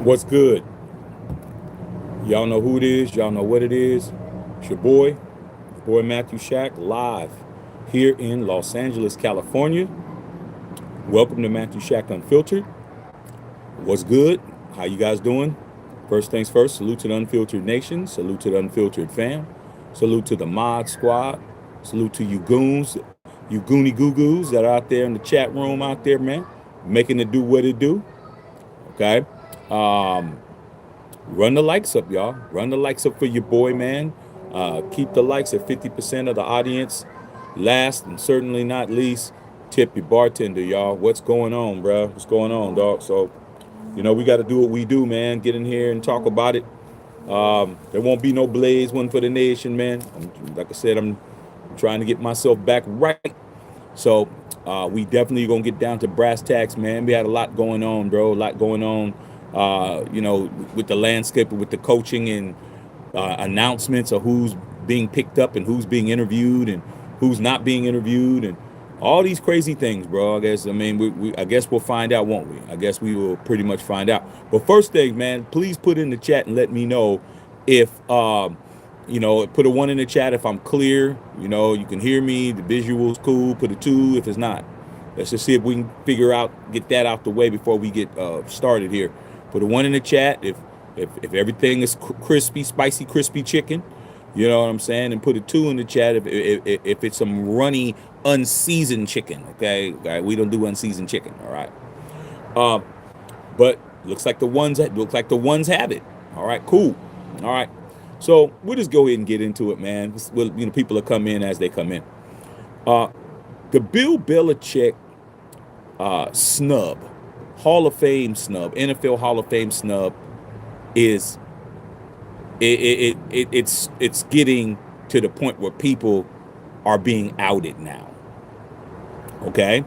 What's good? Y'all know who it is. Y'all know what it is. It's your boy Matthew Shack, live here in Los Angeles, California. Welcome to Matthew Shack Unfiltered. What's good? How you guys doing? First things first, salute to the Unfiltered Nation. Salute to the Unfiltered fam. Salute to the Mod Squad. Salute to you goons, you goony goo goos that are out there in the chat room out there, man, making it do what it do. Okay. Um, Run the likes up, y'all. Run the likes up for your boy, man. Keep the likes at 50% of the audience. Last and certainly not least, tip your bartender, y'all. What's going on, bro? What's going on, dog? So, we got to do what we do, man. Get in here and talk about it. There won't be no Blaze one for the nation, man. Like I said, I'm trying to get myself back right. So we definitely gonna get down to brass tacks, man. We had a lot going on, bro. A lot going on. With the landscape, with the coaching and announcements of who's being picked up and who's being interviewed and who's not being interviewed and all these crazy things, bro. I guess we'll find out, won't we? I guess we will pretty much find out. But first thing, man, please put in the chat and let me know if put a one in the chat if I'm clear. You can hear me, the visual's cool. Put a two if it's not. Let's just see if we can get that out the way before we get started here. Put a one in the chat if everything is crispy, spicy, crispy chicken. You know what I'm saying? And put a two in the chat if it's some runny, unseasoned chicken. Okay, we don't do unseasoned chicken. All right. But looks like the ones have it. All right, cool. All right. So we'll just go ahead and get into it, man. People will come in as they come in. The Bill Belichick snub, Hall of Fame snub, NFL Hall of Fame snub, is it's getting to the point where people are being outed now. Okay,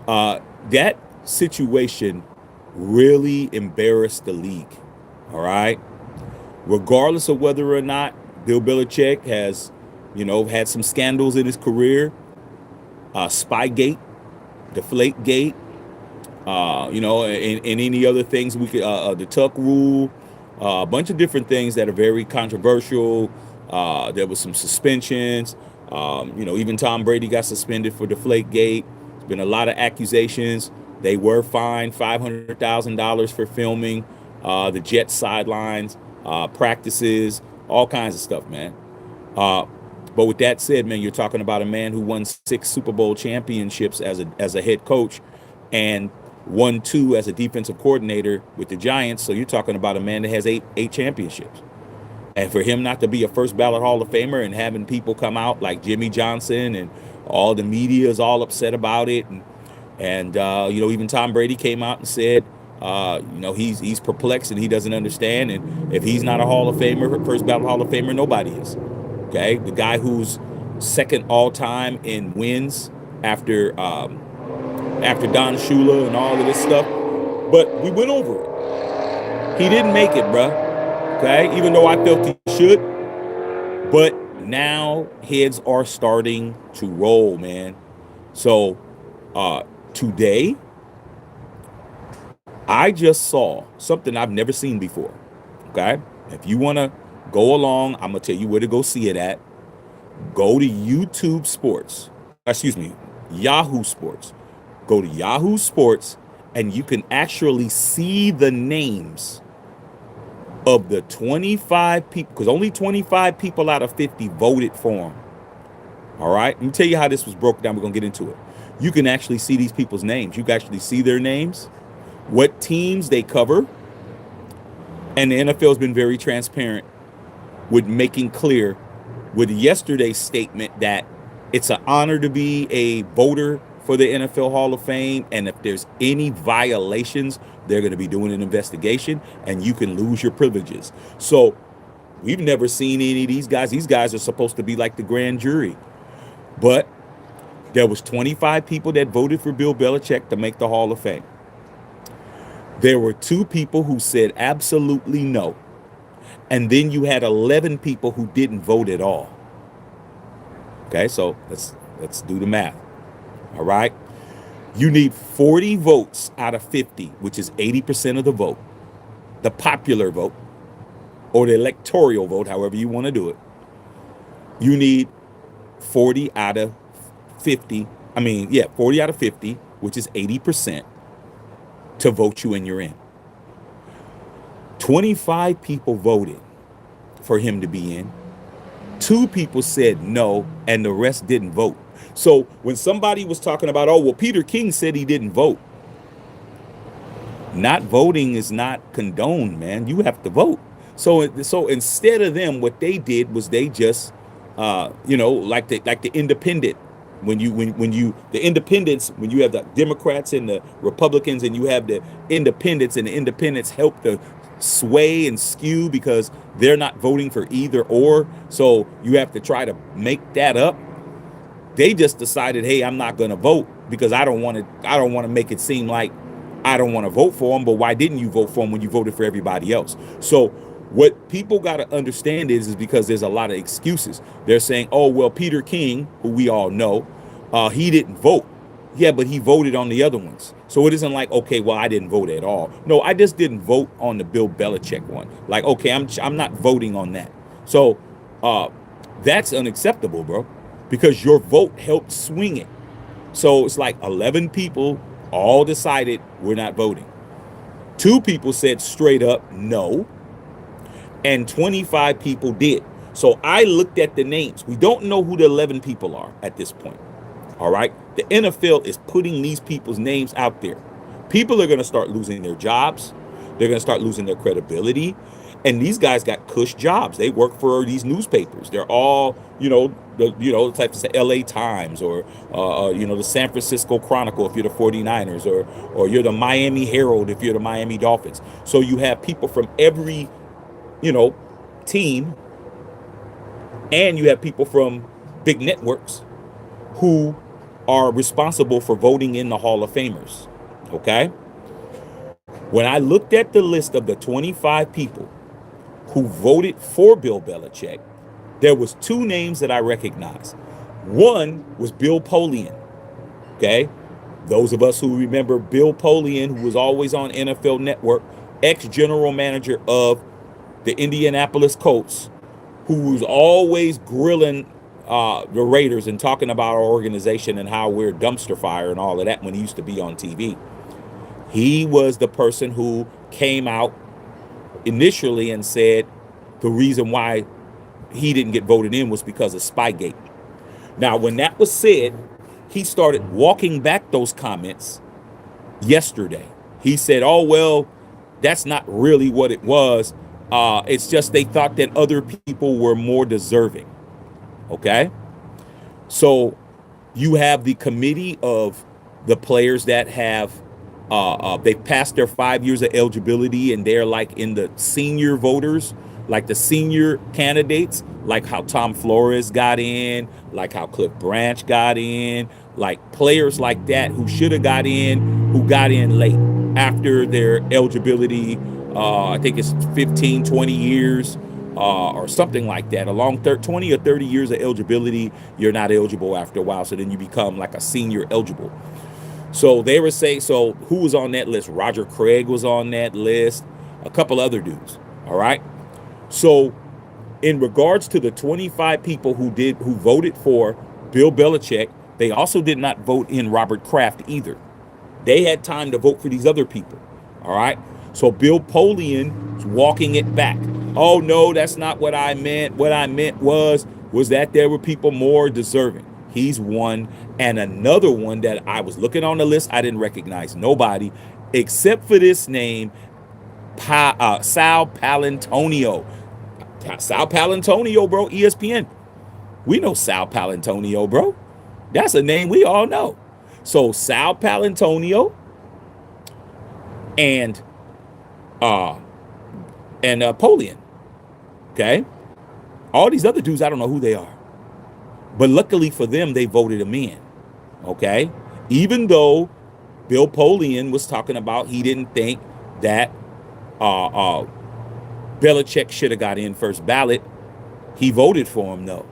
that situation really embarrassed the league. All right. Regardless of whether or not Bill Belichick has, had some scandals in his career, Spygate, Deflategate, and any other things the Tuck Rule, a bunch of different things that are very controversial. There was some suspensions. Even Tom Brady got suspended for Deflategate. There's been a lot of accusations. They were fined $500,000 for filming the Jets sidelines. Practices, all kinds of stuff, man. But with that said, man, you're talking about a man who won 6 Super Bowl championships as a head coach and won 2 as a defensive coordinator with the Giants. So you're talking about a man that has eight championships. And for him not to be a first ballot Hall of Famer and having people come out like Jimmy Johnson and all the media is all upset about it. And even Tom Brady came out and said, he's perplexed and he doesn't understand. And if he's not a Hall of Famer, first ballot Hall of Famer, nobody is. Okay, the guy who's second all time in wins after Don Shula and all of this stuff. But we went over it. He didn't make it, bruh. Okay, even though I felt he should. But now heads are starting to roll, man. So today, I just saw something I've never seen before. Okay? If you want to go along, I'm going to tell you where to go see it at. Go to YouTube Sports. Yahoo Sports. Go to Yahoo Sports, and you can actually see the names of the 25 people, because only 25 people out of 50 voted for him. All right? Let me tell you how this was broken down. We're going to get into it. You can actually see these people's names. You can actually see their names, what teams they cover, and the NFL has been very transparent with making clear with yesterday's statement that it's an honor to be a voter for the NFL Hall of Fame, and if there's any violations, they're going to be doing an investigation, and you can lose your privileges. So we've never seen any of these guys. These guys are supposed to be like the grand jury, but there was 25 people that voted for Bill Belichick to make the Hall of Fame. There were 2 people who said absolutely no. And then you had 11 people who didn't vote at all. Okay, so let's do the math. All right. You need 40 votes out of 50, which is 80% of the vote. the popular vote or the electoral vote, however you want to do it, you need 40 out of 50. 40 out of 50, which is 80%, to vote you in, you're in. 25 people voted for him to be in. 2 people said no, and the rest didn't vote. So when somebody was talking about, oh, well, Peter King said he didn't vote. Not voting is not condoned, man. You have to vote. So instead of them, what they did was they just, like the independent. When you the independents, when you have the Democrats and the Republicans, and you have the independents, and the independents help to sway and skew because they're not voting for either or. So you have to try to make that up. They just decided, hey, I'm not going to vote because I don't want to make it seem like I don't want to vote for them. But why didn't you vote for them when you voted for everybody else? So what people got to understand is because there's a lot of excuses. They're saying, oh, well, Peter King, who we all know, he didn't vote. Yeah, but he voted on the other ones. So it isn't like, okay, well, I didn't vote at all. No, I just didn't vote on the Bill Belichick one. Like, okay, I'm not voting on that. So that's unacceptable, bro, because your vote helped swing it. So it's like 11 people all decided we're not voting. 2 people said straight up no, and 25 people did. So I looked at the names. We don't know who the 11 people are at this point. All right. The NFL is putting these people's names out there. People are going to start losing their jobs. They're going to start losing their credibility. And these guys got cush jobs. They work for these newspapers. They're all, the type of LA Times or, the San Francisco Chronicle if you're the 49ers, or you're the Miami Herald if you're the Miami Dolphins. So you have people from every, team, and you have people from big networks who are responsible for voting in the Hall of Famers. Okay? When I looked at the list of the 25 people who voted for Bill Belichick, there was 2 names that I recognized. One was Bill Polian. Okay? Those of us who remember Bill Polian, who was always on NFL Network, ex-general manager of the Indianapolis Colts, who was always grilling the Raiders and talking about our organization and how we're dumpster fire and all of that when he used to be on TV. He was the person who came out initially and said the reason why he didn't get voted in was because of Spygate. Now, when that was said, he started walking back those comments yesterday. He said, oh, well, that's not really what it was. It's just they thought that other people were more deserving. Okay? So you have the committee of the players that have they've passed their 5 years of eligibility, and they're like in the senior voters, like the senior candidates, like how Tom Flores got in, like how Cliff Branch got in, like players like that who should have got in, who got in late after their eligibility. I think it's 15, 20 years or something like that. Along 20 or 30 years of eligibility, you're not eligible after a while. So then you become like a senior eligible. So they were saying, so who was on that list? Roger Craig was on that list, a couple other dudes. All right. So in regards to the 25 people who voted for Bill Belichick, they also did not vote in Robert Kraft either. They had time to vote for these other people. All right. So Bill Polian is walking it back. Oh, no, that's not what I meant. What I meant was that there were people more deserving. He's one. And another one that I was looking on the list, I didn't recognize nobody except for this name, Sal Palantonio. Sal Palantonio, bro, ESPN. We know Sal Palantonio, bro. That's a name we all know. So Sal Palantonio and Polian. Okay? All these other dudes, I don't know who they are. But luckily for them, they voted him in. Okay? Even though Bill Polian was talking about he didn't think that Belichick should have got in first ballot, he voted for him, though.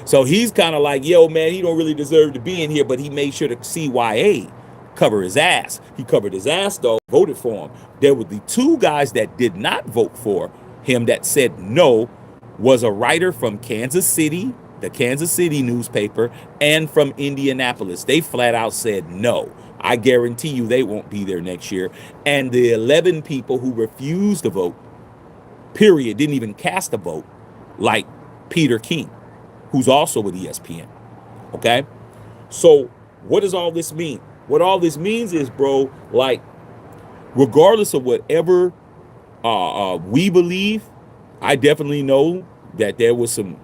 So he's kind of like, yo, man, he don't really deserve to be in here, but he made sure to CYA cover his ass. He covered his ass, though, voted voted for him. There were the two guys that did not vote for him that said no was a writer from Kansas City, the Kansas City newspaper, and from Indianapolis. They flat out said no. I guarantee you they won't be there next year. And the 11 people who refused to vote, period, didn't even cast a vote, like Peter King, who's also with ESPN. Okay? So what does all this mean? What all this means is, bro, like, regardless of whatever we believe, I definitely know that there was some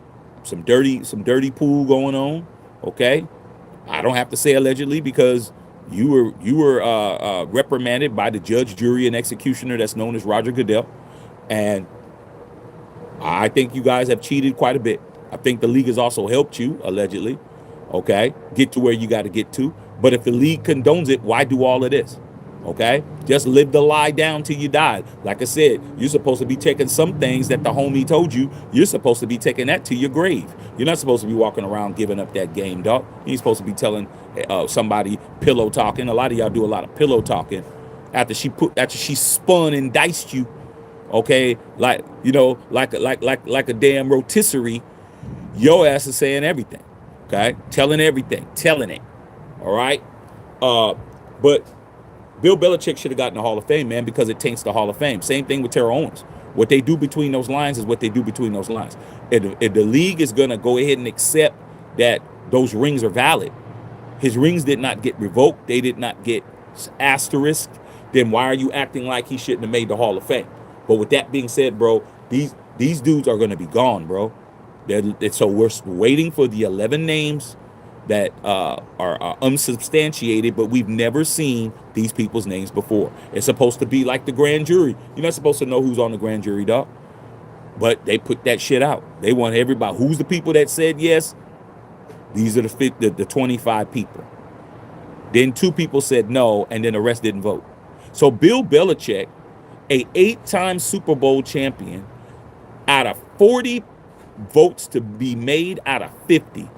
dirty pool going on. Okay, I don't have to say allegedly because you were reprimanded by the judge, jury, and executioner that's known as Roger Goodell, and I think you guys have cheated quite a bit. I think the league has also helped you allegedly. Okay, get to where you got to get to. But if the league condones it, why do all of this? Okay, just live the lie down till you die. Like I said, you're supposed to be taking some things that the homie told you. You're supposed to be taking that to your grave. You're not supposed to be walking around giving up that game, dog. You're supposed to be telling somebody pillow talking. A lot of y'all do a lot of pillow talking after she spun and diced you. Okay, like like a damn rotisserie. Your ass is saying everything. Okay, telling everything, telling it. All right, but Bill Belichick should have gotten the Hall of Fame, man, because it taints the Hall of Fame. Same thing with Terrell Owens. What they do between those lines is what they do between those lines. If the league is going to go ahead and accept that those rings are valid, his rings did not get revoked. They did not get asterisked. Then why are you acting like he shouldn't have made the Hall of Fame? But with that being said, bro, these dudes are going to be gone, bro. So we're waiting for the 11 names that are unsubstantiated, but we've never seen these people's names before. It's supposed to be like the grand jury. You're not supposed to know who's on the grand jury, dog. But they put that shit out. They want everybody. Who's the people that said yes? These are the 25 people. Then 2 people said no, and then the rest didn't vote. So Bill Belichick, a 8-time Super Bowl champion, out of 40 votes to be made out of 50,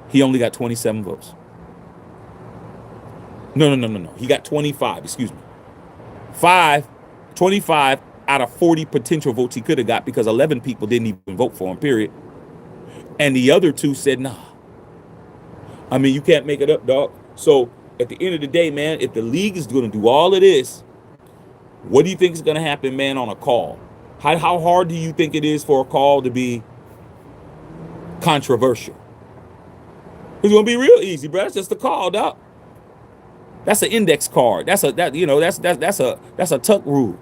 he only got 27 votes. No. He got 25, excuse me. 25 out of 40 potential votes he could have got because 11 people didn't even vote for him, period. And the other 2 said nah. I mean, you can't make it up, dog. So at the end of the day, man, if the league is going to do all of this, what do you think is going to happen, man, on a call? How hard do you think it is for a call to be controversial? It's gonna be real easy, bro. That's just a call, dog. That's an index card. That's a tuck rule.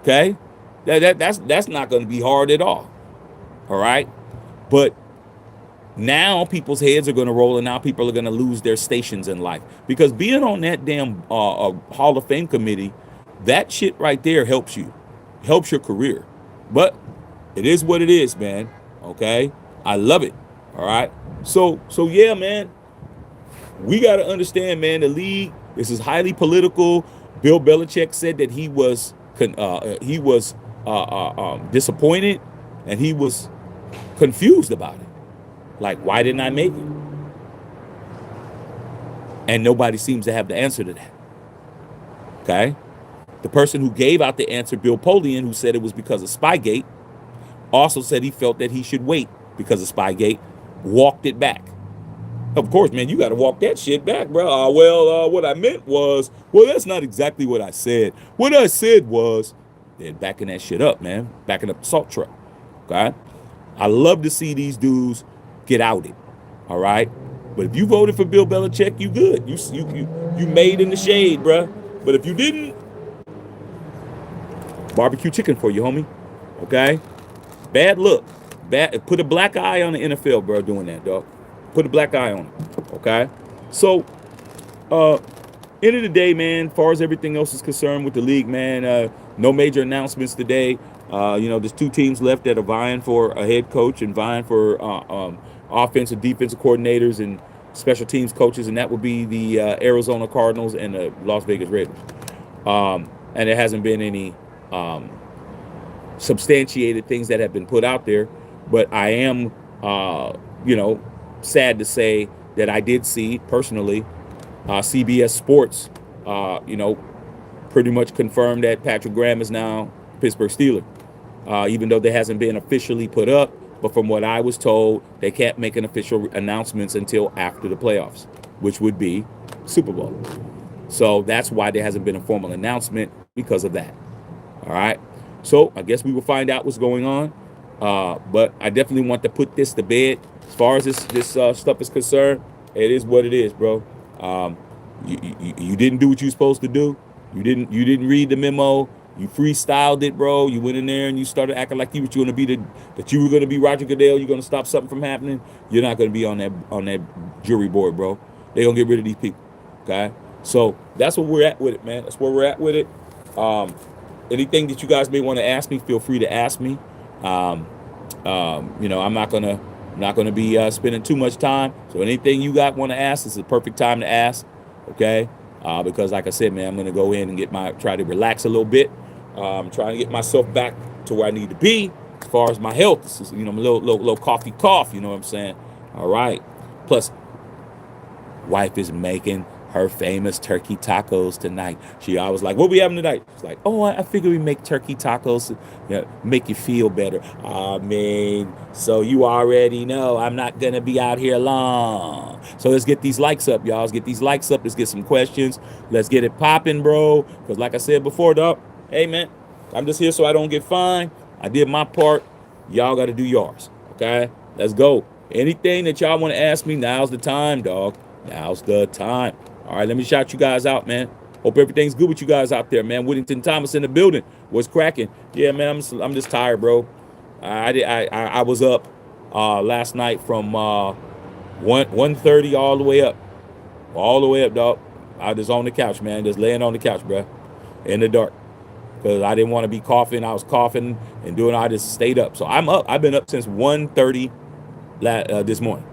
Okay, that's not gonna be hard at all. All right, but now people's heads are gonna roll, and now people are gonna lose their stations in life because being on that damn Hall of Fame committee, that shit right there helps you, helps your career. But it is what it is, man. Okay, I love it. All right. So yeah, man, we got to understand, man, the league, this is highly political. Bill Belichick said that he was disappointed and he was confused about it. Like, why didn't I make it? And nobody seems to have the answer to that. Okay. The person who gave out the answer, Bill Polian, who said it was because of Spygate, also said he felt that he should wait because of Spygate, walked it back. Of course, man, you got to walk that shit back, bro. What I meant was, that's not exactly what I said. What I said was, they're backing that shit up, man. Backing up the salt truck. Okay? I love to see these dudes get outed. All right? But if you voted for Bill Belichick, you good. You made in the shade, bro. But if you didn't, barbecue chicken for you, homie. Okay? Bad look. Put a black eye on the NFL, bro, doing that, dog. Put a black eye on it. Okay? So, end of the day, man, as far as everything else is concerned with the league, man, no major announcements today. There's 2 teams left that are vying for a head coach and vying for offensive, defensive coordinators and special teams coaches, and that would be the Arizona Cardinals and the Las Vegas Raiders. And there hasn't been any substantiated things that have been put out there. But I am, sad to say that I did see personally CBS Sports, pretty much confirmed that Patrick Graham is now Pittsburgh Steeler, even though there hasn't been officially put up. But from what I was told, they can't make an official announcements until after the playoffs, which would be Super Bowl. So that's why there hasn't been a formal announcement, because of that. All right. So I guess we will find out what's going on. But I definitely want to put this to bed. As far as this stuff is concerned, it is what it is, bro. You didn't do what you were supposed to do. You didn't read the memo. You freestyled it, bro. You went in there and you started acting like you were going to be that you were going to be Roger Goodell. You're going to stop something from happening. You're not going to be on that jury board, bro. They're going to get rid of these people. Okay. So that's where we're at with it, man. That's where we're at with it. Anything that you guys may want to ask me, feel free to ask me. I'm not gonna be spending too much time. So anything you want to ask, it's the perfect time to ask. Okay. Because like I said, man, I'm gonna go in and try to relax a little bit. I'm trying to get myself back to where I need to be as far as my health. This is, a little cough. You know what I'm saying? All right. Plus, wife is making her famous turkey tacos tonight. She always like, what we having tonight? She's like, oh, I figure we make turkey tacos to make you feel better. So you already know I'm not going to be out here long. So let's get these likes up, y'all. Let's get these likes up. Let's get some questions. Let's get it popping, bro. Because like I said before, dog, hey, man, I'm just here so I don't get fined. I did my part. Y'all got to do yours, okay? Let's go. Anything that y'all want to ask me, now's the time, dog. Now's the time. All right, let me shout you guys out, man. Hope everything's good with you guys out there, man. Whittington Thomas in the building. What's cracking? Yeah, man, I'm just tired, bro. I was up last night from 1:30 all the way up, dog. I was on the couch, man, just laying on the couch, bro, in the dark, because I didn't want to be coughing. I was coughing and doing. I just stayed up. So I'm up. I've been up since 1:30 this morning.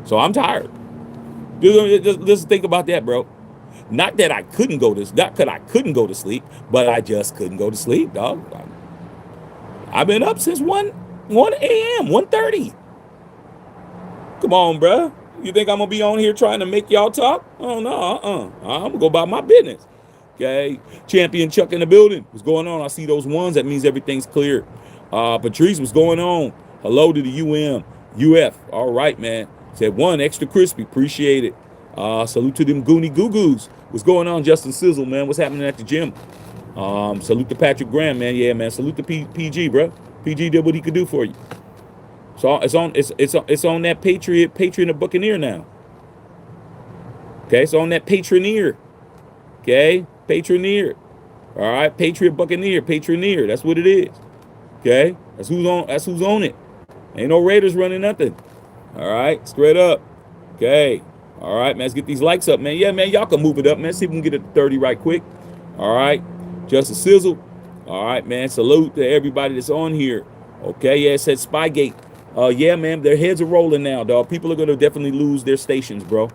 So I'm tired. Just think about that, bro. Not that I couldn't go to sleep, but I just couldn't go to sleep, dog. I've been up since 1 a.m., 1:30. Come on, bro. You think I'm going to be on here trying to make y'all talk? Oh, no, I'm going to go about my business. Okay. Champion Chuck in the building. What's going on? I see those ones. That means everything's clear. Patrice, what's going on? Hello to the UF. All right, man. Said one extra crispy. Appreciate it. Salute to them Goonie Goo-Goos. What's going on, Justin Sizzle, man? What's happening at the gym? Salute to Patrick Graham, man. Yeah, man. Salute to PG, bro. PG did what he could do for you. So it's on that Patriot and Buccaneer now. Okay, it's on that Patroneer. Okay, Patroneer. All right, Patriot Buccaneer, Patroneer. That's what it is. Okay, that's who's on it. Ain't no Raiders running nothing. All right, straight up. Okay. All right, man, let's get these likes up, man. Yeah, man, y'all can move it up, man. See if we can get it to 30 right quick. All right. Just a sizzle. All right, man. Salute to everybody that's on here. Okay, yeah, it said Spygate. Yeah, man, their heads are rolling now, dog. People are going to definitely lose their stations, bro.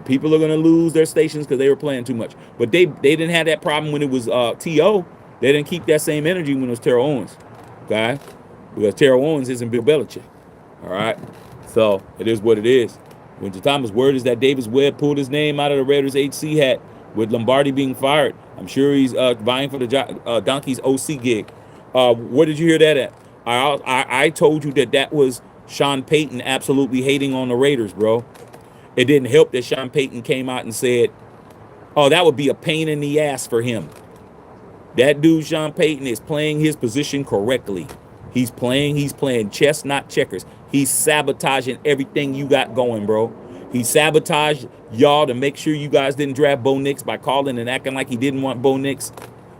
People are going to lose their stations because they were playing too much. But they didn't have that problem when it was T.O. They didn't keep that same energy when it was Terrell Owens. Okay? Because Terrell Owens isn't Bill Belichick. All right? So it is what it is. Winter Thomas' word is that Davis Webb pulled his name out of the Raiders HC hat with Lombardi being fired. I'm sure he's vying for the Donkeys OC gig. Where did you hear that at? I told you that was Sean Payton absolutely hating on the Raiders, bro. It didn't help that Sean Payton came out and said, oh, that would be a pain in the ass for him. That dude, Sean Payton, is playing his position correctly. He's playing chess, not checkers. He's sabotaging everything you got going, bro. He sabotaged y'all to make sure you guys didn't draft Bo Nix by calling and acting like he didn't want Bo Nix.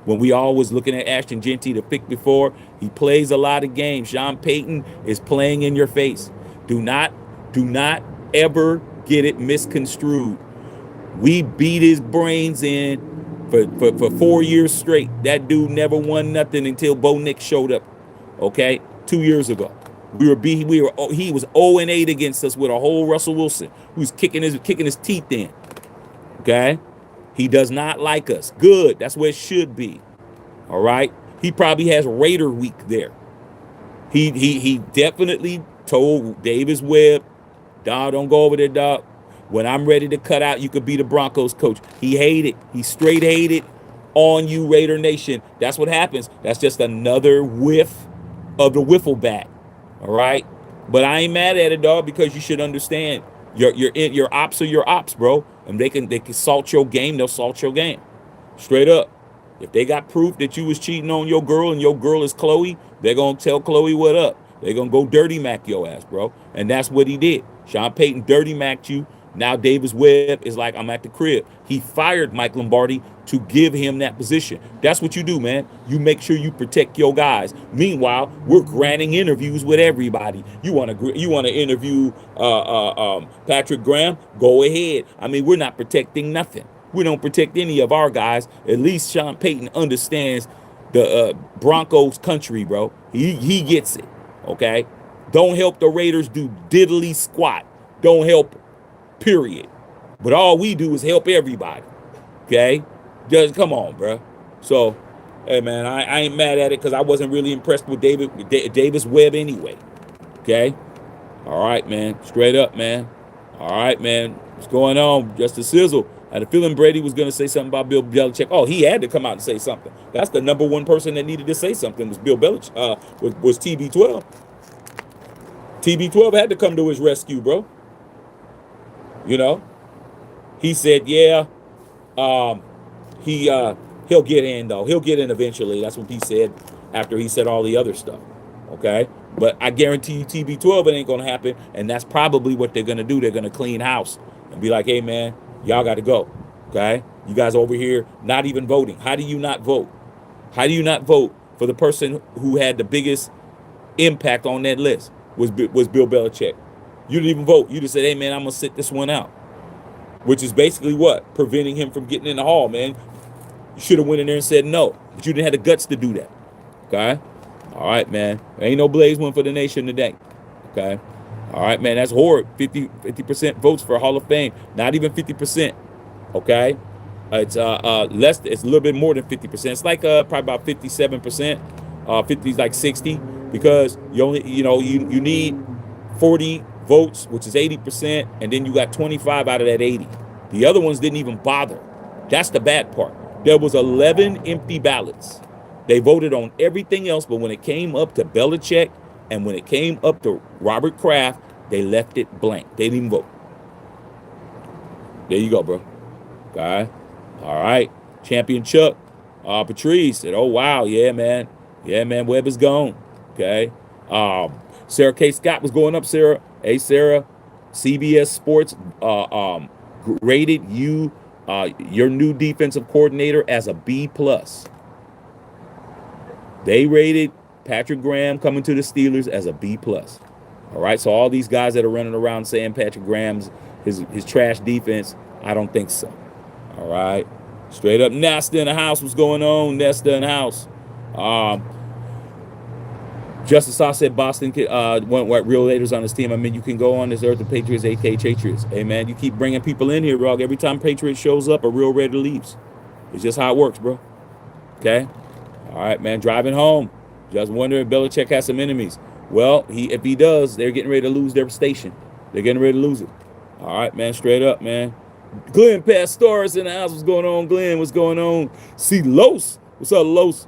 When we all was looking at Ashton Genty the pick before, he plays a lot of games. Sean Payton is playing in your face. Do not ever get it misconstrued. We beat his brains in for 4 years straight. That dude never won nothing until Bo Nix showed up. Okay, 2 years ago, he was 0-8 against us with a whole Russell Wilson who's kicking his teeth in. Okay, he does not like us. Good, that's where it should be. All right, he probably has Raider week there. He definitely told Davis Webb, dog, don't go over there, dog. When I'm ready to cut out, you could be the Broncos coach. He hated. He straight hated on you, Raider Nation. That's what happens. That's just another whiff of the wiffle bat. All right. But I ain't mad at it, dog, because you should understand your ops are your ops, bro. And they can salt your game, they'll salt your game. Straight up. If they got proof that you was cheating on your girl and your girl is Chloe, they're gonna tell Chloe what up. They're gonna go dirty mac your ass, bro. And that's what he did. Sean Payton dirty macked you. Now Davis Webb is like, I'm at the crib. He fired Mike Lombardi to give him that position. That's what you do, man. You make sure you protect your guys. Meanwhile, we're granting interviews with everybody. You want to interview Patrick Graham? Go ahead. I mean, we're not protecting nothing. We don't protect any of our guys. At least Sean Payton understands the Broncos country, bro. He gets it. Okay. Don't help the Raiders do diddly squat. Don't help them. Period. But all we do is help everybody. Okay? Just come on, bro. So, hey, man, I ain't mad at it because I wasn't really impressed with Davis Webb anyway. Okay? All right, man. Straight up, man. All right, man. What's going on? Just a sizzle. I had a feeling Brady was going to say something about Bill Belichick. Oh, he had to come out and say something. That's the number one person that needed to say something was Bill Belichick, was TB12. TB12 had to come to his rescue, bro. You know, he said, yeah, he'll get in though. He'll get in eventually. That's what he said after he said all the other stuff. Okay, but I guarantee you, TB12, it ain't gonna happen, and that's probably what they're gonna do. They're gonna clean house and be like, hey man, y'all got to go. Okay, you guys over here not even voting. How do you not vote? How do you not vote for the person who had the biggest impact on that list? Was Bill Belichick? You didn't even vote. You just said, hey, man, I'm going to sit this one out. Which is basically what? Preventing him from getting in the hall, man. You should have went in there and said no. But you didn't have the guts to do that. Okay? All right, man. There ain't no Blaze one for the nation today. Okay? All right, man. That's horrid. 50% votes for Hall of Fame. Not even 50%. Okay? It's less. It's a little bit more than 50%. It's like probably about 57%. 50 is like 60 because you need 40 votes, which is 80%, and then you got 25 out of that 80. The other ones didn't even bother. That's the bad part. There was 11 empty ballots. They voted on everything else, but when it came up to Belichick and when it came up to Robert Kraft, they left it blank. They didn't even vote. There you go, bro. Okay. All right. Champion Chuck. Patrice said, oh, wow. Yeah, man. Yeah, man. Webb is gone. Okay. Sarah K. Scott was going up, Sarah. Hey, Sarah, CBS Sports rated you, your new defensive coordinator, as a B+. They rated Patrick Graham coming to the Steelers as a B+. All right, so all these guys that are running around saying Patrick Graham's his trash defense, I don't think so. All right, straight up. Nesta in the house. What's going on? Nesta in the house. Justice Saw said Boston want real leaders on his team. I mean, you can go on this earth and Patriots, aka Patriots. Hey, man, you keep bringing people in here, bro. Every time Patriots shows up, a real Raider leaves. It's just how it works, bro. Okay? All right, man, driving home. Just wondering if Belichick has some enemies. Well, if he does, they're getting ready to lose their station. They're getting ready to lose it. All right, man, straight up, man. Glenn Pastores in the house. What's going on, Glenn? What's going on? See, Los. What's up, Los?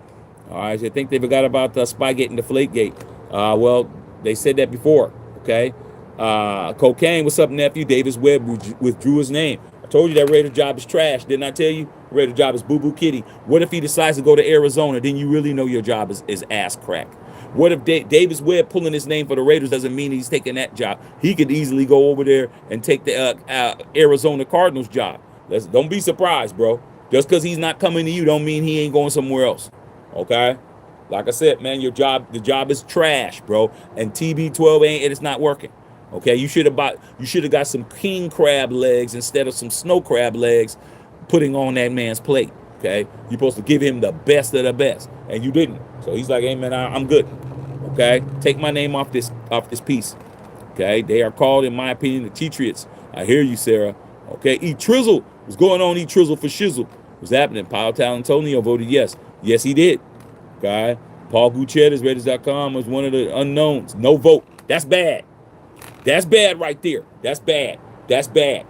All right, I think they forgot about Spygate and Deflategate. Well, they said that before, okay? Cocaine, what's up, nephew? Davis Webb withdrew his name. I told you that Raider job is trash, didn't I tell you? Raider job is boo-boo kitty. What if he decides to go to Arizona? Then you really know your job is ass crack. What if Davis Webb pulling his name for the Raiders doesn't mean he's taking that job? He could easily go over there and take the Arizona Cardinals job. Don't be surprised, bro. Just because he's not coming to you don't mean he ain't going somewhere else. Okay, like I said, man, the job is trash, bro. And TB12 it's not working. Okay, you should have got some king crab legs instead of some snow crab legs, putting on that man's plate. Okay, you're supposed to give him the best of the best, and you didn't. So he's like, hey man, I'm good. Okay, take my name off this piece. Okay, they are called, in my opinion, the T-Triots. I hear you, Sarah. Okay, E Trizzle, what's going on? E Trizzle for shizzle. What's happening? Paul Talantonio voted yes. Yes, he did. Okay. Paul Gutierrez, Raiders.com, was one of the unknowns. No vote. That's bad. That's bad right there. That's bad. That's bad.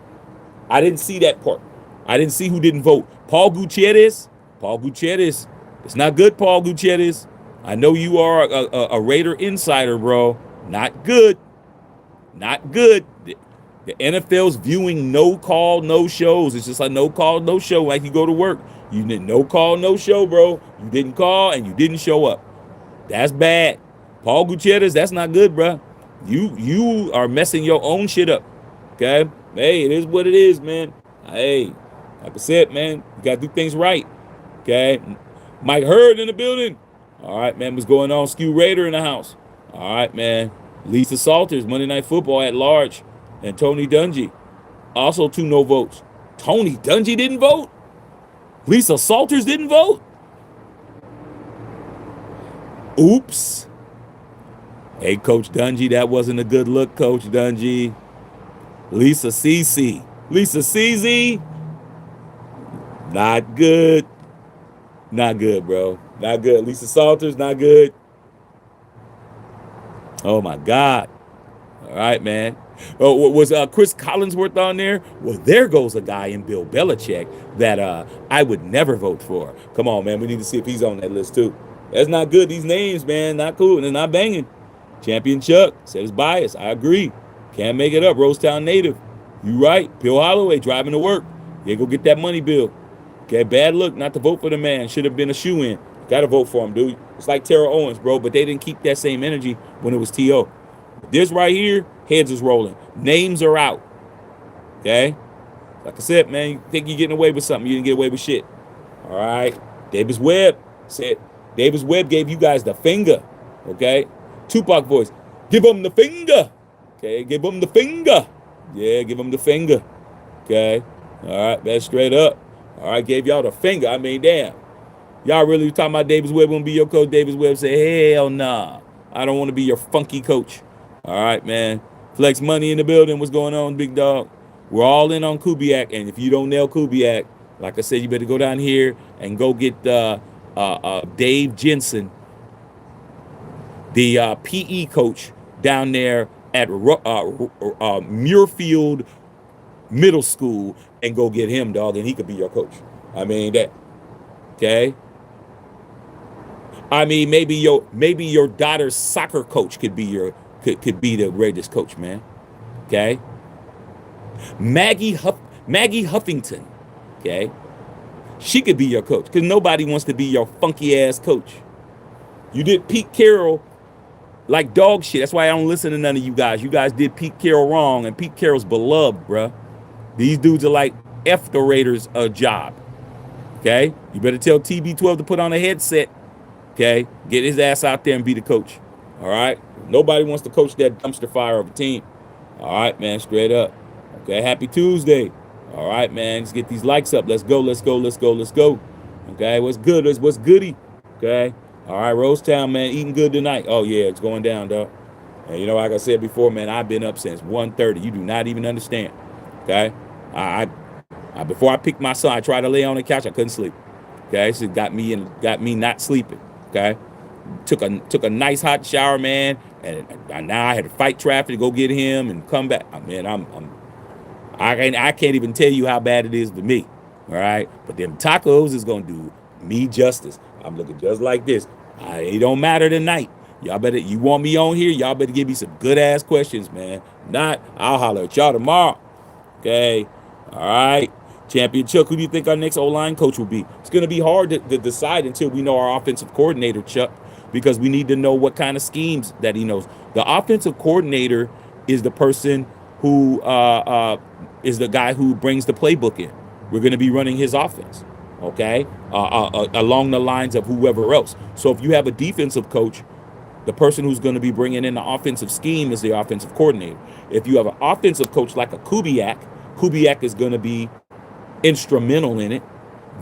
I didn't see that part. I didn't see who didn't vote. Paul Gutierrez Paul Gutierrez. It's not good, Paul Gutierrez. I know you are a Raider insider, bro. Not good. Not good. The NFL's viewing no call, no shows. It's just like no call, no show. Like you go to work, you did no call, no show, bro. You didn't call and you didn't show up. That's bad. Paul Gutierrez, that's not good, bro. You are messing your own shit up. Okay? Hey, it is what it is, man. Hey, like I said, man, you gotta do things right. Okay? Mike Hurd in the building. All right, man. What's going on? Skew Raider in the house. All right, man. Lisa Salters, Monday Night Football at large. And Tony Dungy. Also 2 no votes. Tony Dungy didn't vote? Lisa Salters didn't vote? Oops. Hey, Coach Dungy, that wasn't a good look, Coach Dungy. Lisa CC. Lisa CZ. Not good. Not good, bro. Not good. Lisa Salters, not good. Oh, my God. All right, man. Oh, was Chris Collinsworth on there? Well, there goes a guy in Bill Belichick that I would never vote for. Come on, man. We need to see if he's on that list, too. That's not good. These names, man, not cool. And they're not banging. Champion Chuck said it's biased. I agree. Can't make it up. Rosetown native. You right. Bill Holloway driving to work. Yeah, go get that money, Bill. Okay, bad look not to vote for the man. Should have been a shoe-in. Got to vote for him, dude. It's like Terrell Owens, bro, but they didn't keep that same energy when it was T.O. This right here, heads is rolling. Names are out. Okay? Like I said, man, you think you're getting away with something. You didn't get away with shit. All right? Davis Webb said, Davis Webb gave you guys the finger. Okay? Tupac voice. Give him the finger. Okay? Give him the finger. Yeah, give him the finger. Okay? All right, that's straight up. All right, gave y'all the finger. I mean, damn. Y'all really talking about Davis Webb want to be your coach? Davis Webb said, hell nah. I don't want to be your funky coach. All right, man. Flex Money in the building. What's going on, big dog? We're all in on Kubiak, and if you don't nail Kubiak, like I said, you better go down here and go get Dave Jensen, the PE coach down there at Muirfield Middle School, and go get him, dog, and he could be your coach. I mean that. Okay. I mean, maybe your daughter's soccer coach could be could be the greatest coach, man. Okay. Maggie Huffington. Okay. She could be your coach because nobody wants to be your funky ass coach. You did Pete Carroll like dog shit. That's why I don't listen to none of you guys. You guys did Pete Carroll wrong, and Pete Carroll's beloved, bruh. These dudes are like F the Raiders a job. Okay? You better tell TB12 to put on a headset. Okay? Get his ass out there and be the coach. All right? Nobody wants to coach that dumpster fire of a team. All right, man, straight up. Okay, happy Tuesday. All right, man, let's get these likes up. Let's go, let's go, let's go, let's go. Okay, what's good? What's goody? Okay? All right, Rosetown, man, eating good tonight. Oh, yeah, it's going down, dog. And you know, like I said before, man, I've been up since 1:30. You do not even understand. Okay? I before I picked my son, I tried to lay on the couch. I couldn't sleep. Okay, so it got me not sleeping. Okay, took a nice hot shower, man, and now I had to fight traffic to go get him and come back. Man, I can't even tell you how bad it is to me. All right, but them tacos is gonna do me justice. I'm looking just like this. It don't matter tonight. Y'all better, you want me on here? Y'all better give me some good ass questions, man. Not, I'll holler at y'all tomorrow. Okay. All right. Champion Chuck, who do you think our next O-line coach will be? It's going to be hard to decide until we know our offensive coordinator, Chuck, because we need to know what kind of schemes that he knows. The offensive coordinator is the person who is the guy who brings the playbook in. We're going to be running his offense, okay, along the lines of whoever else. So if you have a defensive coach, the person who's going to be bringing in the offensive scheme is the offensive coordinator. If you have an offensive coach like a Kubiak is going to be instrumental in it.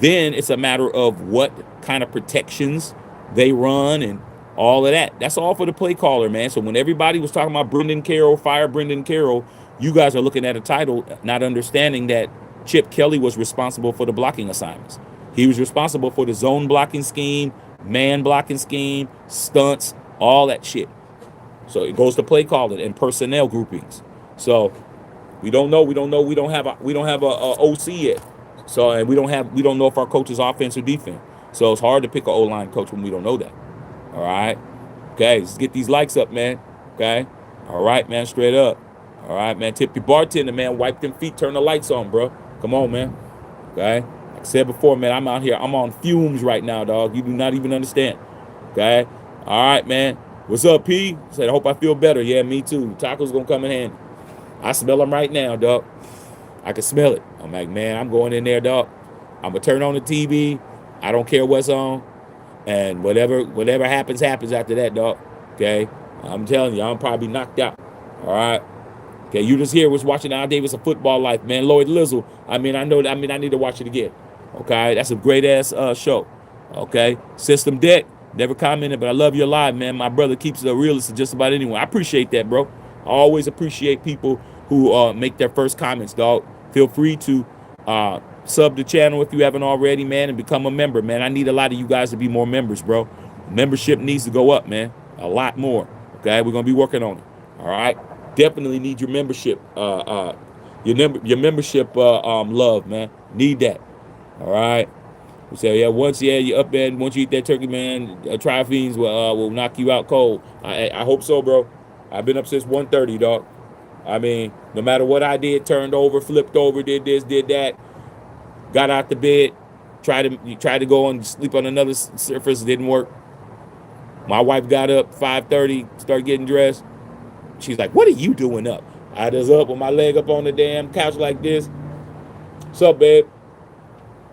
Then it's a matter of what kind of protections they run and all of that. That's all for the play caller, man. So when everybody was talking about Brendan Carroll, fire Brendan Carroll, you guys are looking at a title, not understanding that Chip Kelly was responsible for the blocking assignments. He was responsible for the zone blocking scheme, man blocking scheme, stunts, all that shit. So it goes to play calling and personnel groupings. So we don't know. We don't have a OC yet. So and we don't know if our coach is offense or defense. So it's hard to pick an O-line coach when we don't know that. All right. Okay, let's get these likes up, man. Okay. All right, man, straight up. All right, man, tip your bartender, man. Wipe them feet, turn the lights on, bro. Come on, man. Okay. Like I said before, man, I'm out here. I'm on fumes right now, dog. You do not even understand. Okay. All right, man. What's up, P? Said, I hope I feel better. Yeah, me too. Tacos gonna come in handy. I smell them right now, dog. I can smell it. I'm like, man, I'm going in there, dog. I'm gonna turn on the TV. I don't care what's on. And whatever happens after that, dog. Okay? I'm telling you, I'm probably knocked out. All right? Okay, you just here was watching Al Davis, A Football Life, man. Lloyd Lizzle. I need to watch it again. Okay? That's a great ass show. Okay? System Deck. Never commented, but I love your live, man. My brother keeps it a realist to just about anyone. I appreciate that, bro. I always appreciate people who make their first comments, dog. Feel free to sub the channel if you haven't already, man, and become a member, man. I need a lot of you guys to be more members, bro. Membership needs to go up, man. A lot more. Okay, we're gonna be working on it. All right. Definitely need your membership. Your membership love, man. Need that. All right. So yeah, you up there, once you eat that turkey, man, Tri-Fiends will knock you out cold. I hope so, bro. I've been up since 1:30, dog. I mean, no matter what I did, turned over, flipped over, did this, did that, got out the bed, tried to go and sleep on another surface, didn't work. My wife got up 5:30, started getting dressed. She's like, "What are you doing up?" I was up with my leg up on the damn couch like this. "What's up, babe?"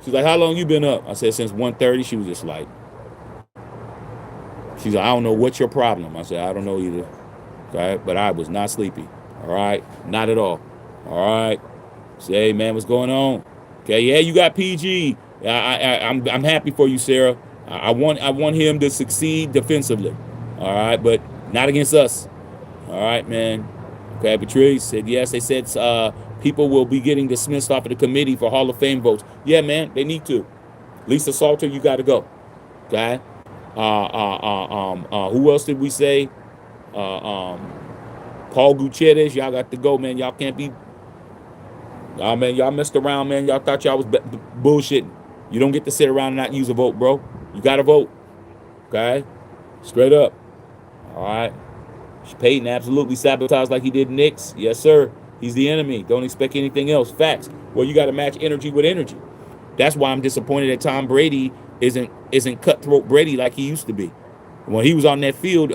She's like, "How long you been up?" I said, "Since 1:30. She was just like, she's like, "I don't know what's your problem." I said, "I don't know either." Okay, but I was not sleepy. All right, not at all. All right. Say, "Hey, man, what's going on?" Okay, yeah, you got PG. I'm happy for you, Sarah. I want him to succeed defensively. All right, but not against us. All right, man. Okay, Patrice said yes. They said people will be getting dismissed off of the committee for Hall of Fame votes. Yeah, man, they need to. Lisa Salter, you got to go. Okay. Who else did we say? Paul Gutierrez, y'all got to go, man. Y'all can't be. Oh, man, y'all messed around, man. Y'all thought y'all was bullshitting. You don't get to sit around and not use a vote, bro. You got to vote. Okay? Straight up. All right. Peyton absolutely sabotaged like he did Knicks. Yes, sir. He's the enemy. Don't expect anything else. Facts. Well, you got to match energy with energy. That's why I'm disappointed that Tom Brady isn't cutthroat Brady like he used to be. When he was on that field,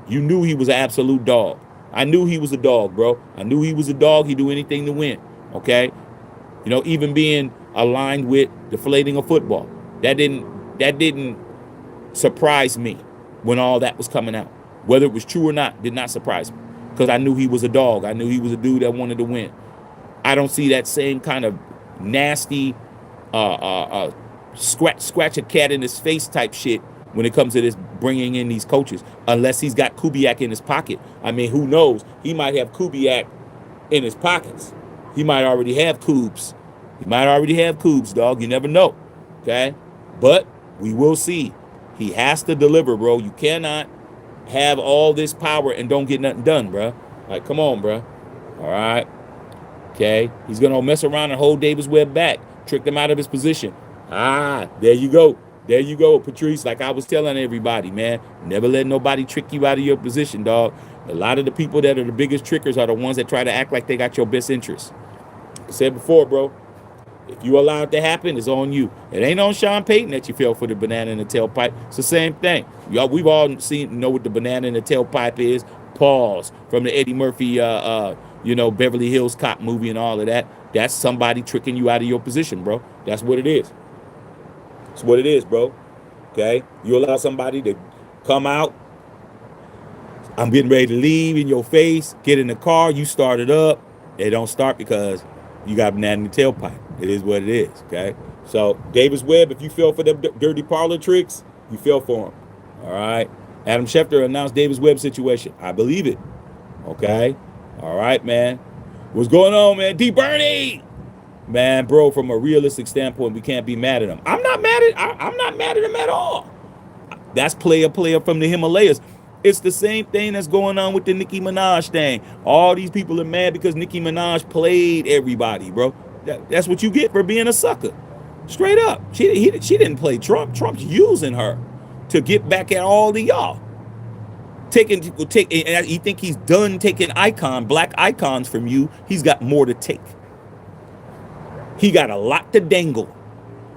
you knew he was an absolute dog. I knew he was a dog, bro. I knew he was a dog. He'd do anything to win. Okay? You know, even being aligned with deflating a football. That didn't surprise me when all that was coming out. Whether it was true or not, did not surprise me. Because I knew he was a dog. I knew he was a dude that wanted to win. I don't see that same kind of nasty scratch a cat in his face type shit when it comes to this bringing in these coaches. Unless he's got Kubiak in his pocket. I mean, who knows? He might have Kubiak in his pockets. He might already have Kubes. He might already have Kubes, dog. You never know. Okay? But we will see. He has to deliver, bro. You cannot have all this power and don't get nothing done, bro. Like, come on, bro. All right. Okay? He's going to mess around and hold Davis Webb back. Trick him out of his position. There you go. There you go, Patrice. Like I was telling everybody, man, never let nobody trick you out of your position, dog. A lot of the people that are the biggest trickers are the ones that try to act like they got your best interest. I said before, bro, if you allow it to happen, it's on you. It ain't on Sean Payton that you fell for the banana in the tailpipe. It's the same thing. We've all know what the banana in the tailpipe is. Pause. From the Eddie Murphy, Beverly Hills Cop movie and all of that. That's somebody tricking you out of your position, bro. That's what it is. That's what it is, bro. Okay? You allow somebody to come out. I'm getting ready to leave in your face. Get in the car. You start it up. They don't start because you got banana in the tailpipe. It is what it is, okay? So, Davis Webb, if you fell for them dirty parlor tricks, you fell for them, all right? Adam Schefter announced Davis Webb's situation. I believe it, okay? All right, man. What's going on, man? D. Bernie! Man, bro, from a realistic standpoint, we can't be mad at him. I'm not mad at him at all. That's player from the Himalayas. It's the same thing that's going on with the Nicki Minaj thing. All these people are mad because Nicki Minaj played everybody, bro. That's what you get for being a sucker. Straight up. She didn't play Trump. Trump's using her to get back at all of y'all. And you think he's done taking black icons from you. He's got more to take. He got a lot to dangle.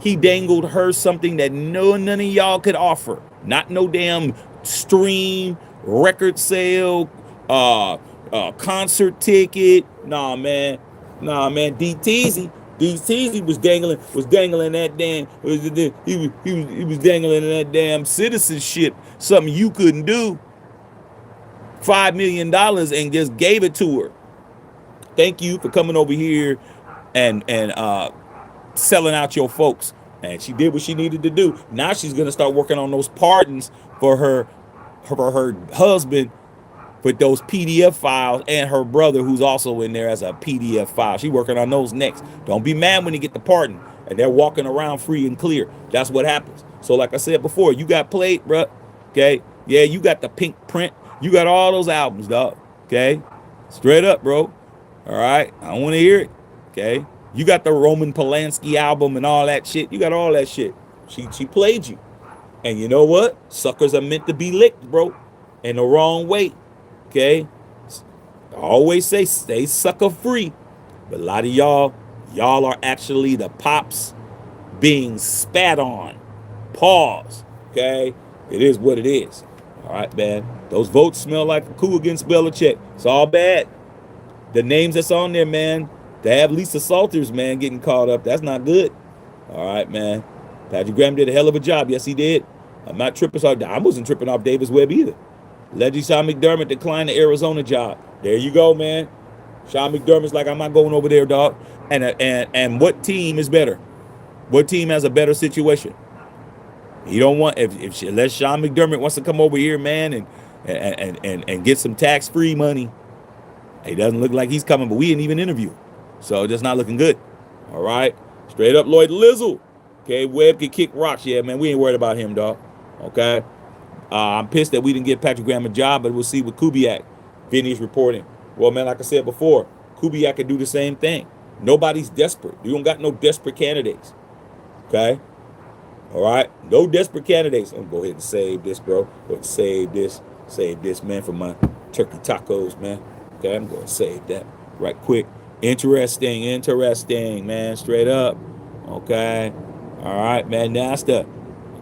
He dangled her something that none of y'all could offer. Not no damn stream, record sale, concert ticket. Nah, man. DTZ was dangling that damn. He was dangling that damn citizenship. Something you couldn't do. $5 million and just gave it to her. Thank you for coming over here and selling out your folks. And she did what she needed to do. Now she's gonna start working on those pardons for her husband with those PDF files and her brother who's also in there as a PDF file. She's working on those next. Don't be mad when you get the pardon and they're walking around free and clear. That's what happens. So like I said before, you got played, bruh. Okay? Yeah, you got the pink print. You got all those albums, dog. Okay? Straight up, bro. All right? I don't want to hear it. Okay? You got the Roman Polanski album and all that shit. You got all that shit. She played you. And you know what? Suckers are meant to be licked, bro. In the wrong way. Okay? I always say stay sucker free. But a lot of y'all are actually the pops being spat on. Pause. Okay? It is what it is. All right, man. Those votes smell like a coup against Belichick. It's all bad. The names that's on there, man. They have Lisa Salters, man, getting caught up. That's not good. All right, man. Patrick Graham did a hell of a job. Yes, he did. I'm not tripping off. I wasn't tripping off Davis Webb either. Leggy Sean McDermott declined the Arizona job. There you go, man. Sean McDermott's like, I'm not going over there, dog. And what team is better? What team has a better situation? You don't want unless Sean McDermott wants to come over here, man, and get some tax-free money. It doesn't look like he's coming, but we didn't even interview. So just not looking good. All right. Straight up Lloyd Lizzle. Okay, Webb can kick rocks. Yeah, man, we ain't worried about him, dog. Okay. I'm pissed that we didn't get Patrick Graham a job, but we'll see with Kubiak. Vinny's reporting. Well, man, like I said before, Kubiak can do the same thing. Nobody's desperate. You don't got no desperate candidates. Okay. All right. No desperate candidates. I'm gonna go ahead and save this, bro. Go ahead and save this. Save this, man, for my turkey tacos, man. Okay, I'm going to save that right quick. Interesting, man. Straight up. Okay. All right, man. Nasta.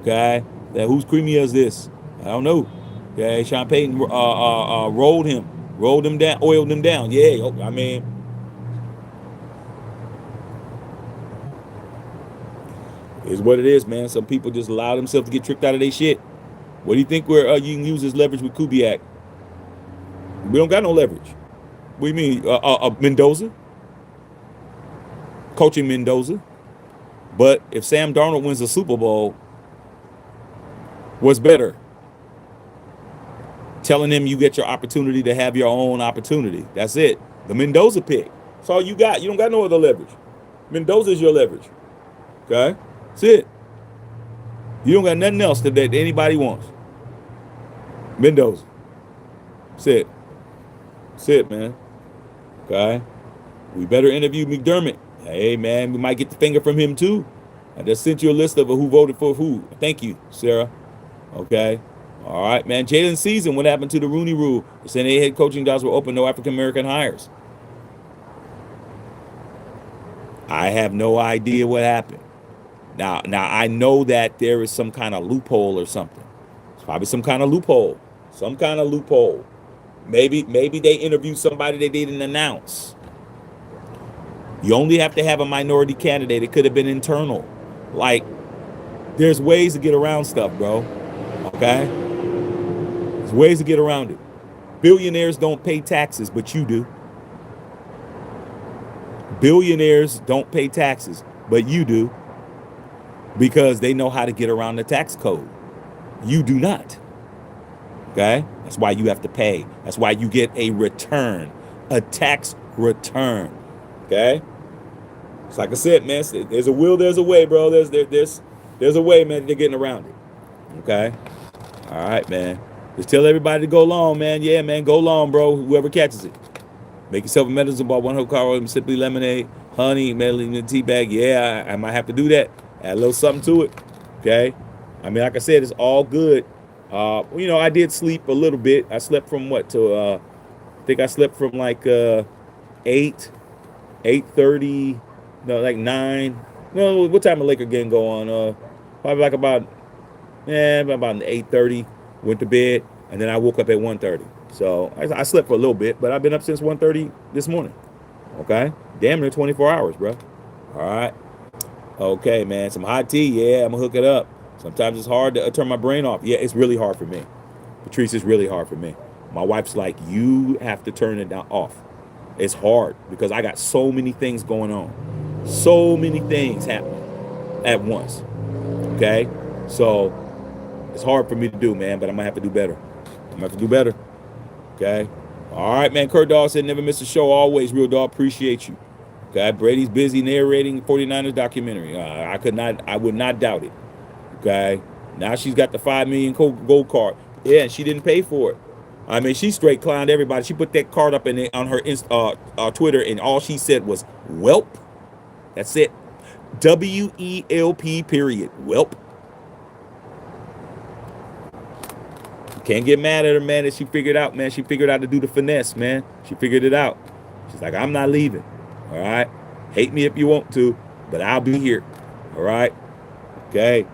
Okay. Now, whose creamy is this? I don't know. Okay. Sean Payton rolled him down, oiled him down. Yeah. I mean, it's what it is, man. Some people just allow themselves to get tricked out of their shit. What do you think you can use as leverage with Kubiak? We don't got no leverage. What do you mean? Mendoza? Coaching Mendoza. But if Sam Darnold wins the Super Bowl, what's better? Telling him you get your opportunity to have your own opportunity. That's it. The Mendoza pick. That's all you got. You don't got no other leverage. Mendoza is your leverage. Okay? That's it. You don't got nothing else that anybody wants. Mendoza. That's it. That's it, man. Okay? We better interview McDermott. Hey, man, we might get the finger from him, too. I just sent you a list of who voted for who. Thank you, Sarah. Okay? All right, man. Jalen season, what happened to the Rooney Rule? The San Diego head coaching jobs were open, no African-American hires. I have no idea what happened. Now I know that there is some kind of loophole or something. It's probably some kind of loophole. Some kind of loophole. Maybe they interviewed somebody they didn't announce. You only have to have a minority candidate. It could have been internal. Like, there's ways to get around stuff, bro. Okay? There's ways to get around it. Billionaires don't pay taxes, but you do. Billionaires don't pay taxes, but you do. Because they know how to get around the tax code. You do not. Okay? That's why you have to pay. That's why you get a return. A tax return. Okay? It's like I said, man, there's a will, there's a way, bro. There's a way, man, they're getting around it. Okay? All right, man. Just tell everybody to go long, man. Yeah, man, go long, bro. Whoever catches it. Make yourself a medicine ball, one whole car, simply lemonade, honey, medley in the tea bag. Yeah, I might have to do that. Add a little something to it. Okay. I mean, like I said, it's all good. I did sleep a little bit. I slept from what to I think I slept from like 8, 8:30, no, like 9. No, what time the Laker game go on? Probably like about 8:30. Went to bed, and then I woke up at 1:30. So I slept for a little bit, but I've been up since 1:30 this morning. Okay, damn near 24 hours, bro. All right. Okay, man. Some hot tea. Yeah, I'm gonna hook it up. Sometimes it's hard to turn my brain off. Yeah, it's really hard for me. Patrice, is really hard for me. My wife's like, you have to turn it down off. It's hard because I got so many things going on, so many things happening at once. Okay, so it's hard for me to do, man. But I'm gonna have to do better. I'm gonna have to do better. Okay. All right, man. Kurt Dawg said, never miss a show. Always, real dog. Appreciate you. Okay. Brady's busy narrating 49ers documentary. I would not doubt it. Okay. Now she's got the 5 million gold card. Yeah, and she didn't pay for it. I mean, she straight clowned everybody. She put that card up on her Twitter, and all she said was "Welp." That's it. WELP. Period. Welp. Can't get mad at her, man. That she figured out, man. She figured out to do the finesse, man. She figured it out. She's like, I'm not leaving. All right. Hate me if you want to, but I'll be here. All right. Okay.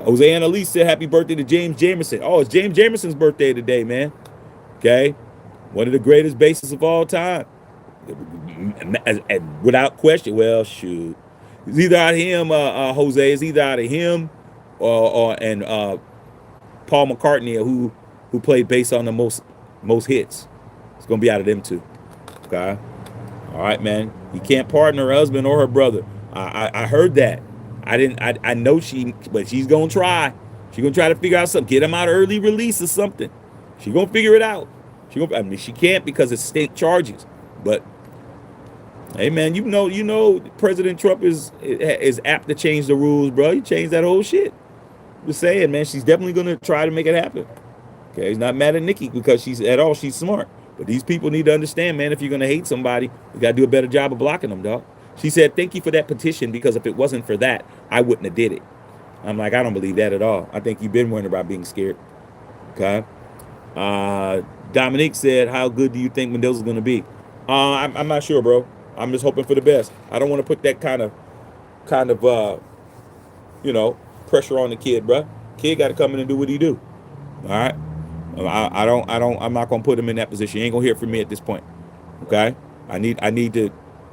Jose Annalise said happy birthday to James Jamerson. Oh, it's James Jamerson's birthday today, man. Okay. One of the greatest bassists of all time. Without question. Well, shoot. It's either out of him, Jose. It's either out of him and Paul McCartney, who played bass on the most hits. It's gonna be out of them two. Okay. All right, man. You can't pardon her husband or her brother. I heard that. I know but she's gonna try. She's gonna try to figure out something. Get him out early release or something. She's gonna figure it out. She can't because it's state charges. But hey, man, you know, President Trump is apt to change the rules, bro. He changed that whole shit. Just saying, man, she's definitely gonna try to make it happen. Okay, he's not mad at Nikki because she's smart. But these people need to understand, man, if you're gonna hate somebody, you gotta do a better job of blocking them, dog. She said, thank you for that petition because if it wasn't for that, I wouldn't have did it. I'm like, I don't believe that at all. I think you've been worrying about being scared. Okay. Dominique said, how good do you think Mendoza's gonna be? I'm not sure, bro. I'm just hoping for the best. I don't want to put that kind of pressure on the kid, bro. Kid got to come in and do what he do. All right. I'm not gonna put him in that position. You ain't gonna hear from me at this point. Okay. I need to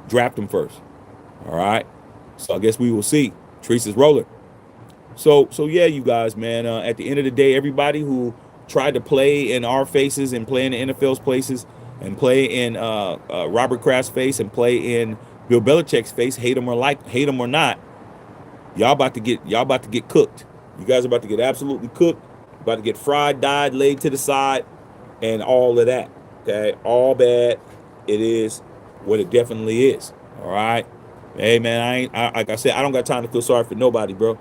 draft him first. All right. So I guess we will see. Treese is rolling. So yeah, you guys, man. At the end of the day, everybody who tried to play in our faces and play in the NFL's places and play in Robert Kraft's face and play in Bill Belichick's face, hate him or not, y'all about to get cooked. You guys are about to get absolutely cooked. About to get fried, dyed, laid to the side, and all of that. Okay, all bad. It is what it definitely is. All right. Hey, man, like I said, I don't got time to feel sorry for nobody, bro.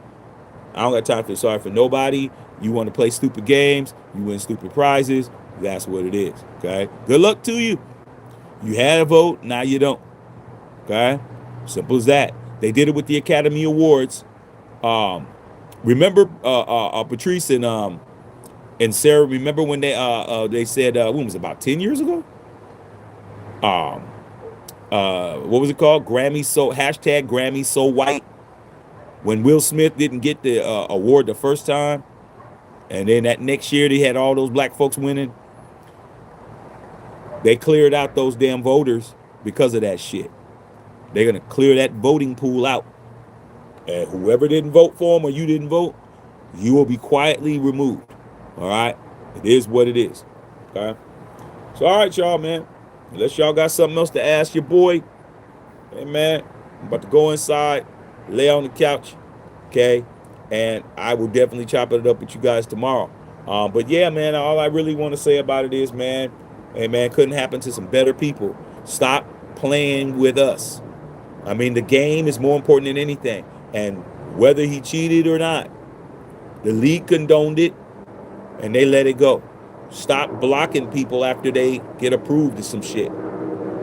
I don't got time to feel sorry for nobody. You want to play stupid games, you win stupid prizes. That's what it is. Okay. Good luck to you. You had a vote, now you don't. Okay. Simple as that. They did it with the Academy Awards. Remember, Patrice and Sarah. Remember when they said when was it, about 10 years ago? What was it called? Grammy so white. When Will Smith didn't get the award the first time, and then that next year they had all those black folks winning. They cleared out those damn voters because of that shit. They're gonna clear that voting pool out. And whoever didn't vote for him or you didn't vote, you will be quietly removed. All right? It is what it is. Okay? So, all right, y'all, man. Unless y'all got something else to ask your boy, hey, man, I'm about to go inside, lay on the couch, okay? And I will definitely chop it up with you guys tomorrow. But, yeah, man, all I really want to say about it is, man, hey, man, couldn't happen to some better people. Stop playing with us. I mean, the game is more important than anything. And whether he cheated or not, the league condoned it, and they let it go. Stop blocking people after they get approved of some shit.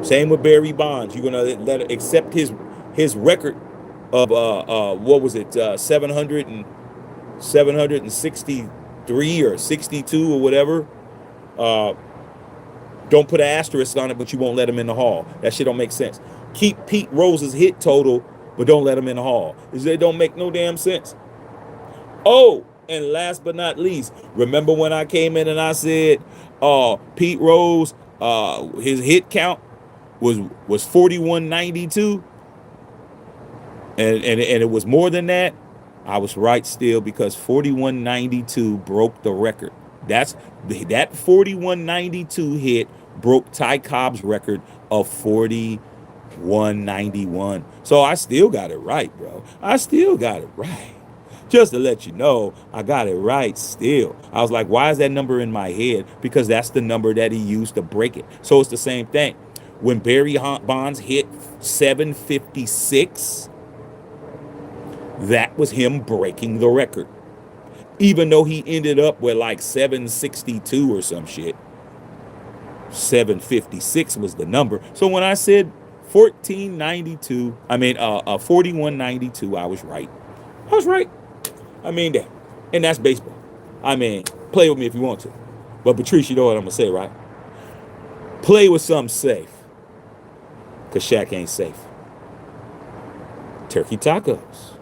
Same with Barry Bonds. You're gonna accept his record of what was it, 763 or 62 or whatever. Uh, don't put an asterisk on it, but you won't let him in the hall. That shit don't make sense. Keep Pete Rose's hit total, but don't let him in the hall. It don't make no damn sense. Oh, and last but not least, remember when I came in and I said, Pete Rose, his hit count was 4192, and it was more than that. I was right still, because 4192 broke the record. That 4192 hit broke Ty Cobb's record of 4191. So I still got it right, bro. I still got it right. Just to let you know, I got it right still. I was like, why is that number in my head? Because that's the number that he used to break it. So it's the same thing. When Barry Bonds hit 756, that was him breaking the record. Even though he ended up with like 762 or some shit, 756 was the number. So when I said 4192, I was right. I was right. I mean that. And that's baseball. I mean, play with me if you want to. But Patrice, you know what I'm going to say, right? Play with something safe. Because Shaq ain't safe. Turkey tacos.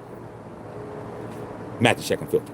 Matthew Shaq and Filthy.